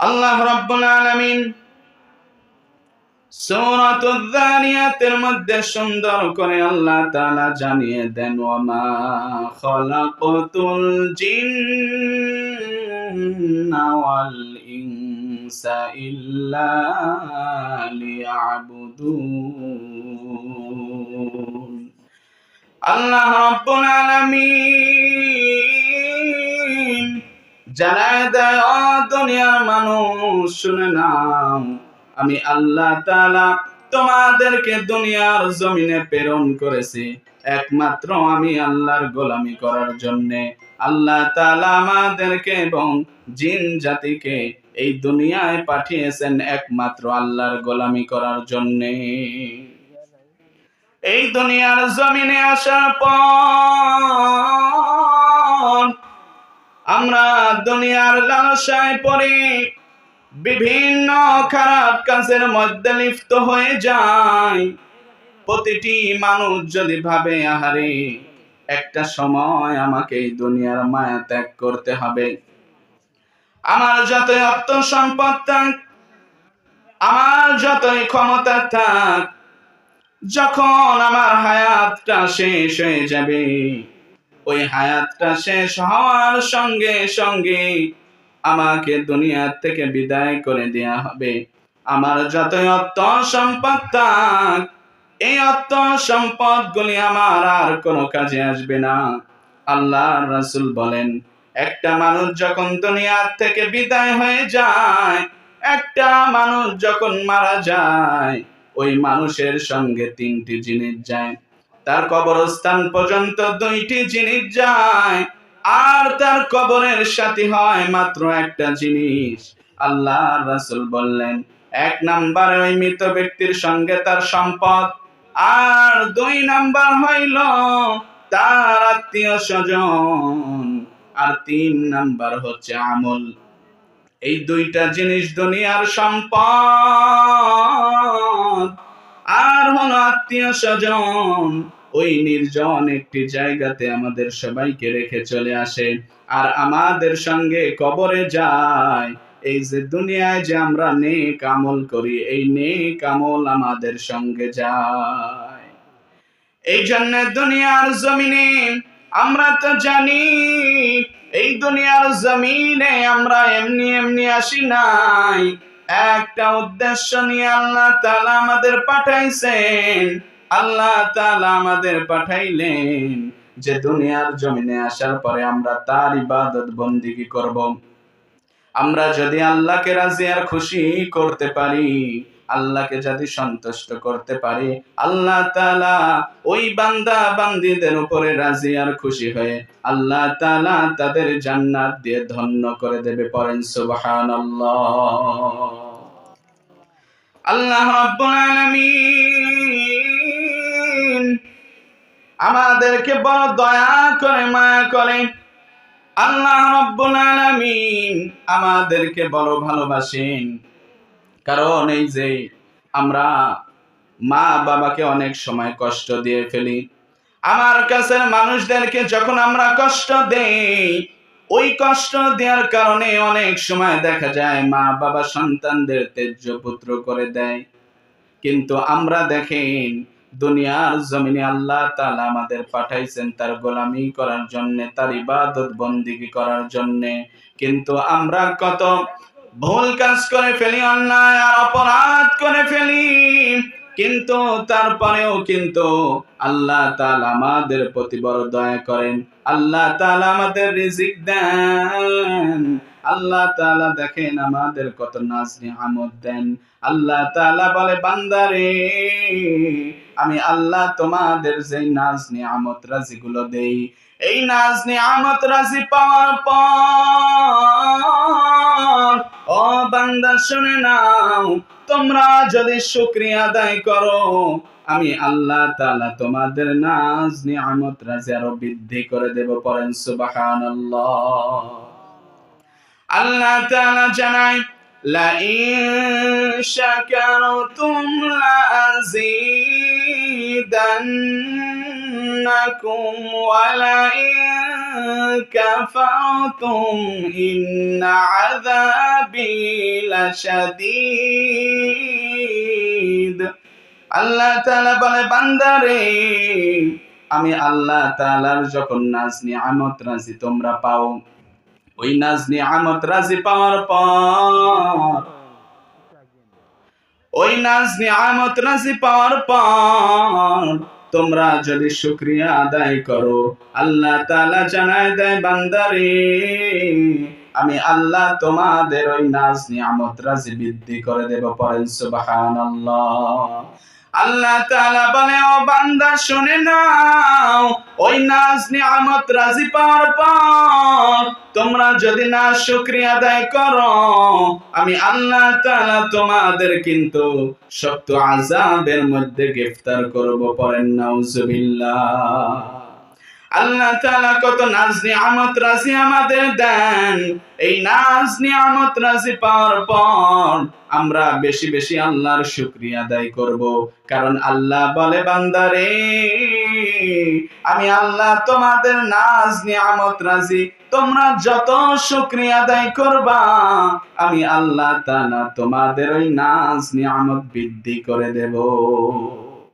আল্লাহ রাব্বুল আলামিন সূরাতুয যারিয়াতের মধ্যে সুন্দর করে আল্লাহ তাআলা জানিয়ে দেন, ওয়া মা খালাকাতুল জিন্না ওয়াল ইনসা ইল্লা লিয়াবুদুন। আল্লাহ রাব্বুল আলামিন জানায় দেয়, ও দুনিয়ার মানুষ শুনে নাও, আমি আল্লাহ তাআলা তোমাদেরকে দুনিয়ার জমিনে প্রেরণ করেছি একমাত্র আমি আল্লাহর গোলামি করার জন্যে। আল্লাহ তাআলা আমাদেরকে এবং জিন জাতিকে এই দুনিয়ায় পাঠিয়েছেন একমাত্র আল্লাহর গোলামি করার জন্যে। এই দুনিয়ার জমিনে আসার পর আমরা দুনিয়ার লালসায় পড়ে বিভিন্ন খারাপ কাজের মধ্যে লিপ্ত হয়ে যাই। প্রতিটি মানুষ যদি ভাবে, আহারে একটা সময় আমাকে এই দুনিয়ার মায়া ত্যাগ করতে হবে, আমার যতই অর্থ সম্পদ থাক, আমার যতই ক্ষমতা থাক, যখন আমার হায়াতটা শেষ হয়ে যাবে, ওই হায়াতটা শেষ হওয়ার সঙ্গে সঙ্গে আমাকে দুনিয়া থেকে বিদায় করে দেয়া হবে। আমার যতই অর্থ সম্পদ থাক, এই অর্থ সম্পদ গুলি আমার আর কোনো কাজে আসবে না। আল্লাহর রাসূল বলেন, একটা মানুষ যখন দুনিয়া থেকে বিদায় হয়ে যায়, একটা মানুষ যখন মারা যায়, ওই মানুষের সঙ্গে তিনটি জিনিস যায়। তার কবরস্থান পর্যন্ত দুইটি জিনিস যায়, আর তার কবরের সাথী হয় মাত্র একটা জিনিস। আল্লাহর রাসূল বললেন, এক নাম্বারে ওই মৃত ব্যক্তির সঙ্গে তার সম্পদ, আর দুই নাম্বার হইল তার আত্মীয় স্বজন, আর তিন নাম্বার হচ্ছে আমল। এই দুইটা জিনিস দুনিয়ার সম্পদ আর হলো আত্মীয় স্বজন, ওই নির্জন একটি জায়গাতে আমাদের সবাইকে রেখে চলে আসে আর আমাদের সঙ্গে কবরে যায়। এই যে দুনিয়ায় যে আমরা নেক আমল করি, এই নেক আমল আমাদের সঙ্গে যায়। এই জন্য দুনিয়ার জমিনে আমরা তো জানি, এই দুনিয়ার জমিনে আমরা এমনি এমনি আসি নাই, একটা উদ্দেশ্য নিয়ে আল্লাহ তাআলা আমাদের পাঠাইছেন। আল্লাহ তাআলা আমাদের পাঠাইলেন যে দুনিয়ার জমিনে আসার পরে আমরা তার ইবাদত বন্দেগী করব। আমরা যদি আল্লাহকে রাজি আর খুশি করতে পারি, আল্লাহকে যদি সন্তুষ্ট করতে পারি, আল্লাহ তাআলা ওই বান্দা বান্দীদের উপরে রাজি আর খুশি হয়ে আল্লাহ তাআলা তাদের জান্নাত দিয়ে ধন্য করে দেবে। পড়েন সুবহানাল্লাহ। আল্লাহ রাব্বুল আলামিন আমাদেরকে বড় দয়া করে মায়া করে। আল্লাহ রাব্বুল আলামিন আমাদেরকে বড় ভালোবাসেন। কারণ এই যে আমরা মা বাবাকে অনেক সময় কষ্ট দিয়ে ফেলি, আমার কাছের মানুষদেরকে যখন আমরা কষ্ট দেই, ওই কষ্ট দেওয়ার কারণে অনেক সময় দেখা যায় মা বাবা সন্তানদের ত্যায্য পুত্র করে দেয়। কিন্তু আমরা দেখেন, দুনিয়ার জমিনে আল্লাহ তাআলা আমাদের পাঠাইছেন তার গোলামি করার জন্য, তার ইবাদত বন্দেগী করার জন্য। কিন্তু আমরা কত ভুল কাজ করে ফেলি, অন্যায় আর অপরাধ করে ফেলি, কিন্তু তারপরেও কিন্তু আল্লাহ তাআলা আমাদের প্রতি বড় দয়া করেন। আল্লাহ তাআলা আমাদের রিজিক দেন। আল্লাহ তাআলা দেখেন আমাদের কত নাজ নিয়ামত দেন। আল্লাহ তাআলা বলে, বান্দারে আমি আল্লাহ তোমাদের যে নাজ নিয়ামত রাজি গুলো দেই, এই নাজ নিয়ামত রাজি পাওয়ার পর ও বান্দা শুনে নাও, তোমরা যদি শুকরিয়া আদায় করো, আমি আল্লাহ তাআলা তোমাদের নাজ নিয়ামত রাজি আরো বৃদ্ধি করে দেব। পড়েন সুবহানাল্লাহ। আল্লাহ তাআলা জানায়, লা ইন শাকারতুম লা আযীদান্নাকুম ওয়া লা ইন কাফারতুম ইন্না আযাবি লাশাদীদ। আল্লাহ তাআলা বলে বান্দারে আমি আল্লাহ তাআলার যখন নাজ নিয়ামত রাজি তোমরা পাও, ওই নাজ নিয়ামত রাজি পাওয়ার পর, ওই নাজ নিয়ামত রাজি পাওয়ার পর তোমরা যদি শুকরিয়া আদায় করো, আল্লাহ তাআলা জানায় দেয় বান্দারে আমি আল্লাহ তোমাদের ওই নাজ নিয়ামত রাজি বৃদ্ধি করে দেব। পড়েন সুবহানাল্লাহ। আল্লাহ তাআলা বলে ও বান্দা শুনে নাও, ওই নাজ নিয়ামত রাজি পাওয়ার পর তোমরা যদি না শুকরিয়া আদায় করো, আমি আল্লাহ তাআলা তোমাদের কিন্তু শক্ত আযাবের মধ্যে গ্রেফতার করব। পড়েন নাউজুবিল্লাহ। আল্লাহ তাআলা কত নাজ নিয়ামত রাজি আমাদের দেন। এই নাজ নিয়ামত রাজি পাওয়ার পর আমরা বেশি বেশি আল্লাহর শুকরিয়া আদায় করব। কারণ আল্লাহ বলে বান্দারে আমি আল্লাহ তোমাদের নাজ নিয়ামত রাজি, তোমরা যত শুকরিয়া আদায় করবা আমি আল্লাহ তাআলা তোমাদের ওই নাজ নিয়ামত বৃদ্ধি করে দেব।